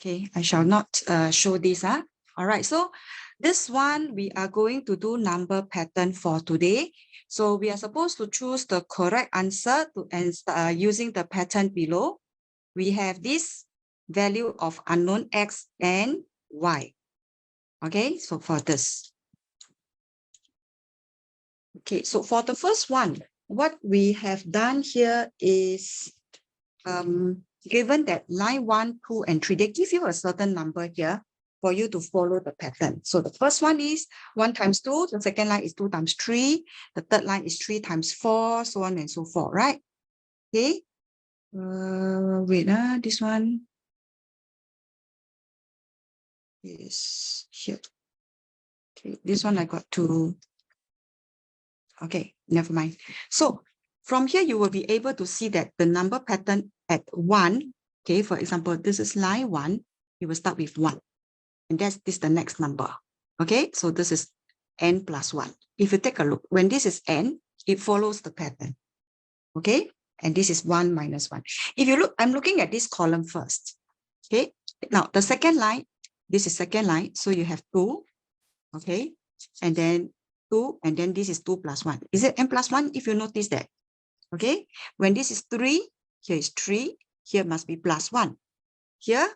Okay, I shall not show this. All right, so this one, we are going to do number pattern for today. So we are supposed to choose the correct answer using the pattern below. We have this value of unknown X and Y. Okay, so for this. Okay, so for the first one, what we have done here is, given that line 1, 2, and 3, they give you a certain number here for you to follow the pattern. So the first one is 1 times 2, the second line is 2 times 3, the third line is 3 times 4, so on and so forth, right? Okay. Wait, this one is here. Okay, this one I got to. Okay, never mind. So from here, you will be able to see that the number pattern at 1, okay, for example, this is line 1, you will start with 1. And this is the next number. Okay, so this is n plus 1. If you take a look, when this is n, it follows the pattern. Okay, and this is 1 minus 1. If you look, I'm looking at this column first. Okay, now the second line, this is second line, so you have 2. Okay, and then 2, and then this is 2 plus 1. Is it n plus 1 if you notice that? Okay, when this is 3, here is 3, here must be plus 1. Here,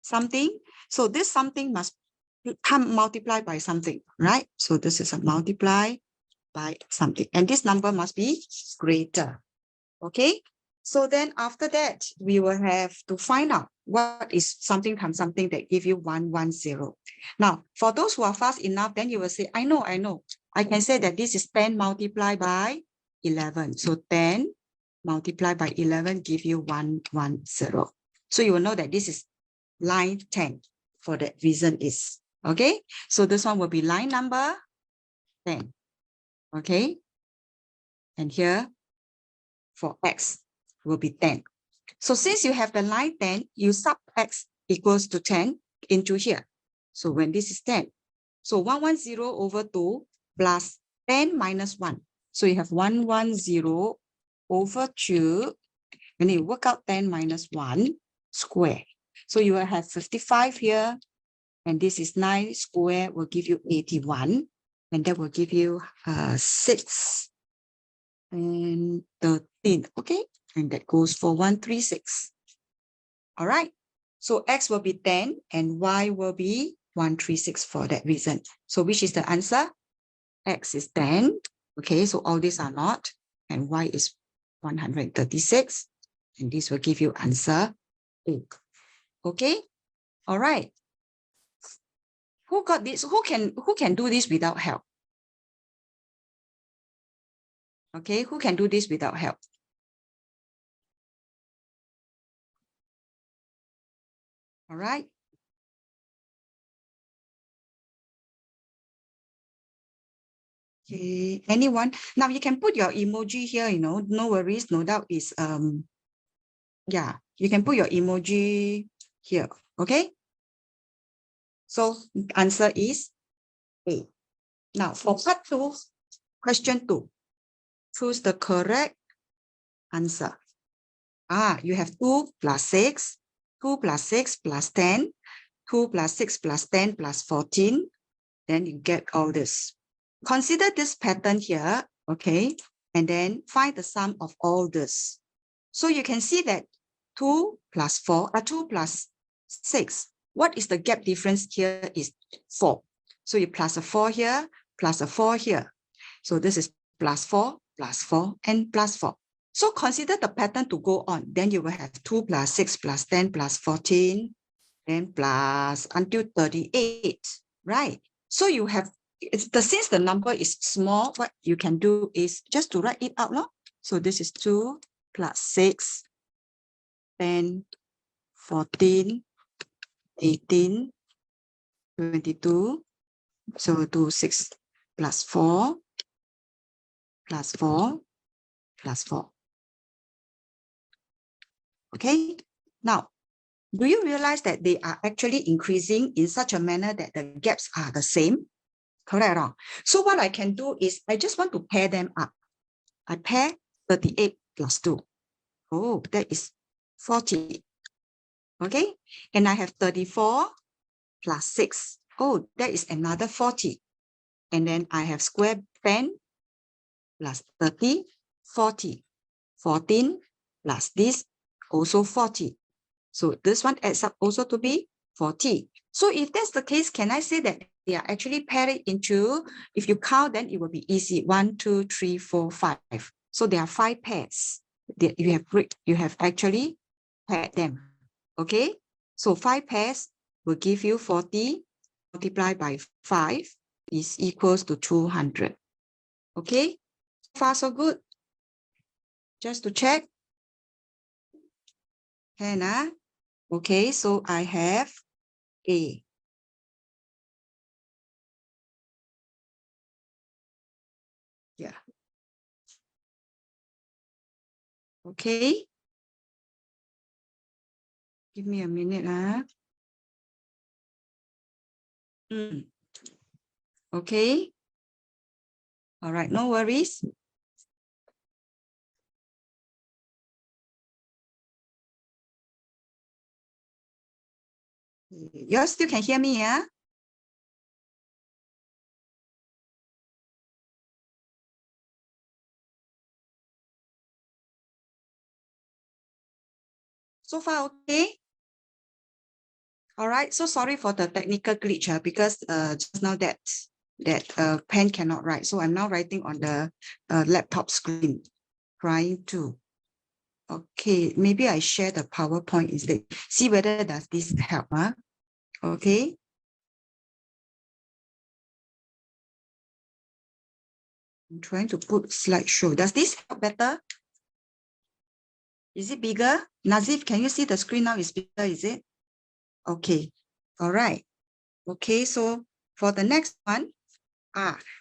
something, so this something must come multiplied by something, right? So this is a multiply by something, and this number must be greater. Okay, so then after that, we will have to find out what is something times something that give you 1, 1, 0. Now, for those who are fast enough, then you will say, I know. I can say that this is 10 multiplied by 11. So 10 multiplied by 11 give you 1, 1, 0. So you will know that this is line 10 for that reason is. Okay, so this one will be line number 10. Okay, and here for X will be 10. So since you have the line 10, you sub X equals to 10 into here. So when this is 10, so 110 over 2 plus 10 minus 1. So you have 110 over 2, and you work out 10 minus 1 square. So you will have 55 here, and this is 9 square will give you 81, and that will give you 6 and 13. Okay, and that goes for 136. All right, so X will be 10 and Y will be 136 for that reason. So which is the answer? X is 10. Okay, so all these are not, and Y is 136, and this will give you answer 8. Okay, all right. Who got this? Who can do this without help? Okay, who can do this without help? All right. Okay, anyone? Now you can put your emoji here, no worries, no doubt is yeah, you can put your emoji here, okay? So answer is A. Now for part 2, question 2, choose the correct answer. You have 2 plus 6, 2 plus 6 plus 10, 2 plus 6 plus 10 plus 14, then you get all this. Consider this pattern here, okay? And then find the sum of all this. So you can see that 2 plus 4, 2 plus 6. What is the gap difference here is 4. So you plus a 4 here, plus a 4 here. So this is plus 4, and plus 4. So consider the pattern to go on. Then you will have 2 plus 6 plus 10 plus 14, then plus until 38, right? So you have, since the number is small, what you can do is just to write it out. No? So this is 2 plus 6, 10, 14, 18, 22. So do 6 plus 4, plus 4, plus 4. Okay. Now, do you realize that they are actually increasing in such a manner that the gaps are the same? Correct or wrong? So what I can do is I just want to pair them up. I pair 38 plus 2. Oh, that is 40. Okay, and I have 34 plus 6. Oh, that is another 40. And then I have square 10 plus 30, 40. 14 plus this, also 40. So this one adds up also to be 40. So if that's the case, can I say that they are actually paired into, if you count, then it will be easy. 1, 2, 3, 4, 5. So there are 5 pairs that you have actually paired them. Okay, so 5 pairs will give you 40 multiplied by 5 is equals to 200. Okay, so far so good. Just to check. Hannah. Okay, so I have A. Yeah. Okay. Give me a minute. Okay. All right, no worries. You still can hear me, yeah? So far, okay? All right, so sorry for the technical glitch because just now that pen cannot write. So I'm now writing on the laptop screen, trying to. Okay, maybe I share the PowerPoint instead. See whether does this help, huh? Okay. I'm trying to put slideshow. Does this help better? Is it bigger? Nazif, can you see the screen now is bigger, is it? Okay. All right. Okay, so for the next one,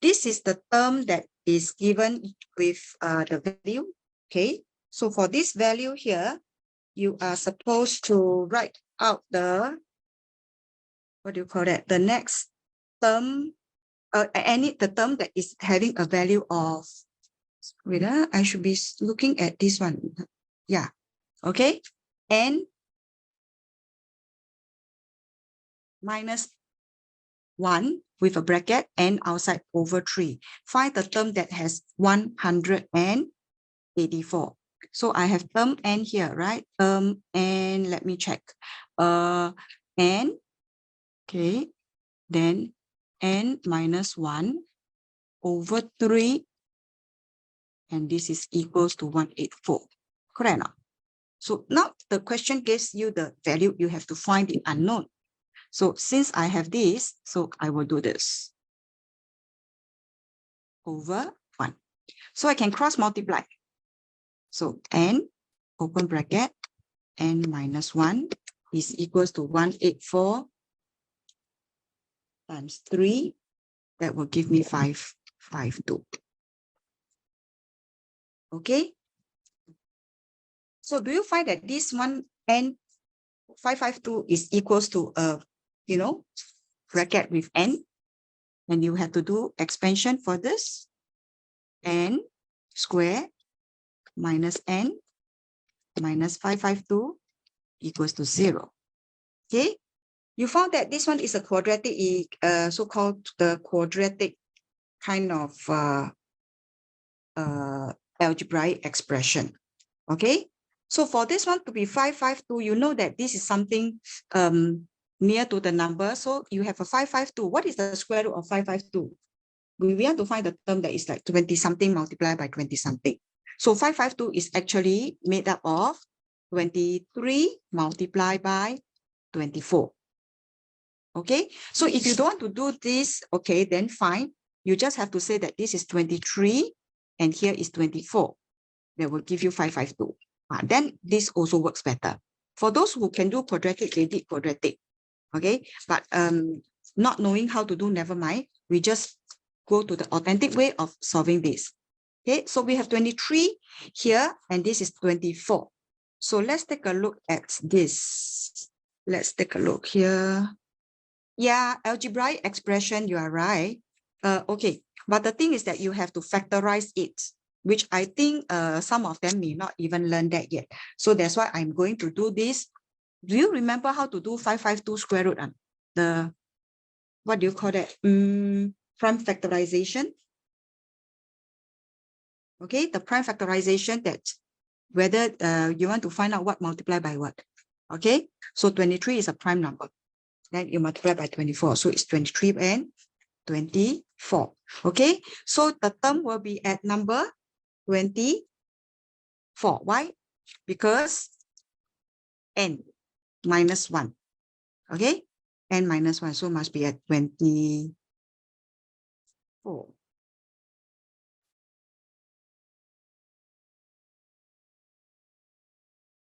this is the term that is given with the value. Okay, so for this value here, you are supposed to write out the, what do you call that? The next term, the term that is having a value of, wait, I should be looking at this one. Yeah, okay, n minus 1 with a bracket and outside over 3. Find the term that has 184. So I have term n here, right? Term n, let me check. N, okay, then n minus 1 over 3, and this is equals to 184. Correct or not? So now the question gives you the value, you have to find the unknown. So since I have this, so I will do this. Over 1. So I can cross multiply. So n, open bracket, n minus 1 is equals to 184 times 3. That will give me 552. Okay. So do you find that this one n 552 is equals to a, bracket with n? And you have to do expansion for this. N square minus n minus 552 equals to 0. Okay. You found that this one is a quadratic, so-called the quadratic kind of algebraic expression. Okay. So for this one to be 552, you know that this is something near to the number. So you have a 552. What is the square root of 552? We want to find the term that is like 20 something multiplied by 20 something. So 552 is actually made up of 23 multiplied by 24. Okay, so if you don't want to do this, okay, then fine. You just have to say that this is 23 and here is 24. That will give you 552. Then this also works better. For those who can do quadratic, they did quadratic. Okay, but not knowing how to do, never mind. We just go to the authentic way of solving this. Okay, so we have 23 here and this is 24. So let's take a look at this. Let's take a look here. Yeah, algebraic expression, you are right. Okay, but the thing is that you have to factorize it, which I think some of them may not even learn that yet. So that's why I'm going to do this Do you remember how to do 552 square root? The, what do you call that? Prime factorization. Okay, the prime factorization, that whether you want to find out what multiply by what. Okay, so 23 is a prime number. Then you multiply by 24. So it's 23 and 24. Okay, so the term will be at number 24. Why? Because n minus 1. Okay, n minus 1. So must be at 24.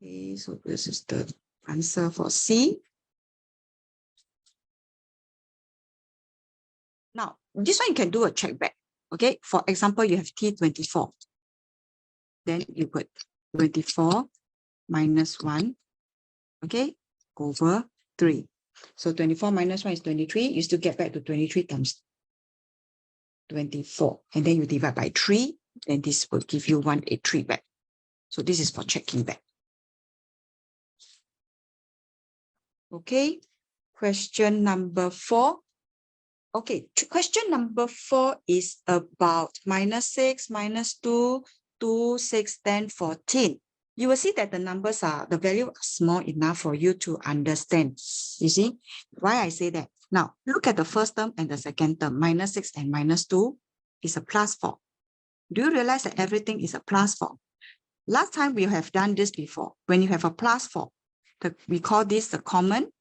Okay, so this is the answer for C. Now, this one you can do a check back. Okay, for example, you have T24. Then you put 24 minus 1, okay, over 3. So 24 minus 1 is 23. You still get back to 23 times 24. And then you divide by 3. And this will give you 183 back. So this is for checking back. Okay, question number 4. Okay, question number 4 is about -6, -2, 2, 6, 10, 14. You will see that the numbers are, the value are small enough for you to understand. You see why I say that? Now, look at the first term and the second term. -6 and -2 is a +4. Do you realize that everything is a +4? Last time we have done this before. When you have a +4, we call this the common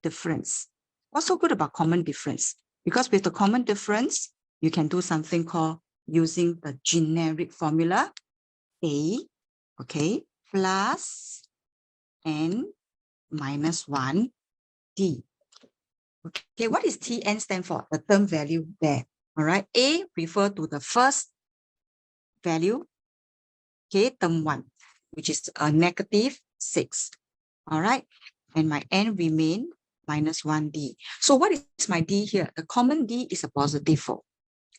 difference. What's so good about common difference? Because with the common difference, you can do something called using the generic formula A, okay, plus n minus 1 d. Okay, what is Tn stand for? The term value there. All right, A refer to the first value, okay, term 1, which is a -6. All right, and my n remain minus 1d. So what is my d here? The common d is a +4.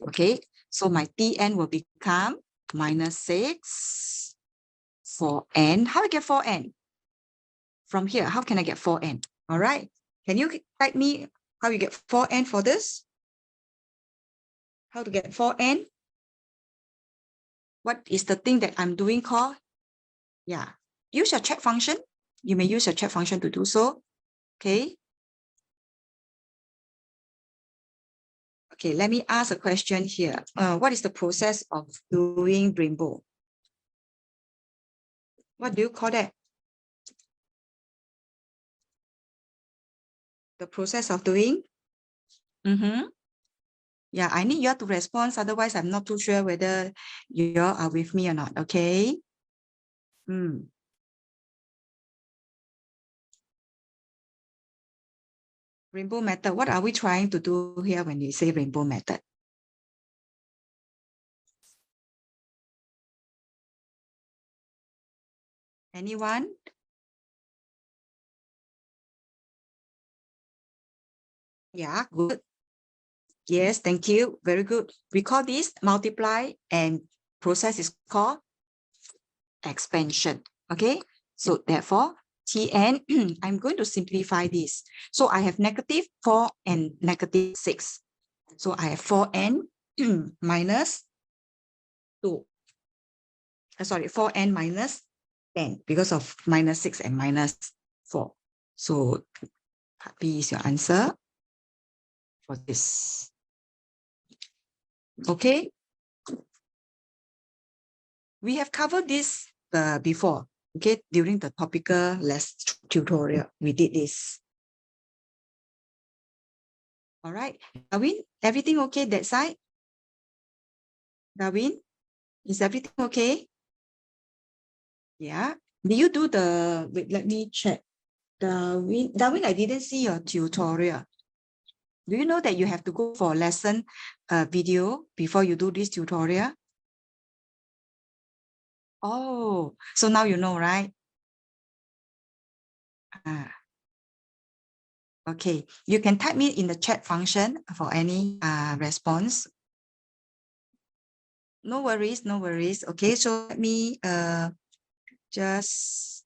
Okay, so my Tn will become -6 4n. How do I get 4n? From here, how can I get 4n? All right, can you type me how you get 4n for this? How to get 4n? What is the thing that I'm doing called? Yeah, use your check function. You may use your check function to do so. Okay. Okay, let me ask a question here. What is the process of doing rainbow? What do you call that? The process of doing? Yeah, I need you all to respond. Otherwise, I'm not too sure whether you all are with me or not. Okay. Rainbow method. What are we trying to do here when you say rainbow method? Anyone? Yeah, good. Yes, thank you. Very good. We call this multiply, and process is called expansion. Okay. So therefore, Tn, I'm going to simplify this. So I have -4 and -6. So I have 4n minus 2. Sorry, 4n minus 10 because of -6 and -4. So B is your answer for this. Okay. We have covered this before. Okay, during the topical tutorial, we did this. All right, Darwin, everything okay that side? Darwin, is everything okay? Yeah. Did you do the, wait, let me check. Darwin, I didn't see your tutorial. Do you know that you have to go for lesson video before you do this tutorial? Oh, so now you know, right? Okay, you can type me in the chat function for any response. No worries, no worries. Okay, so let me just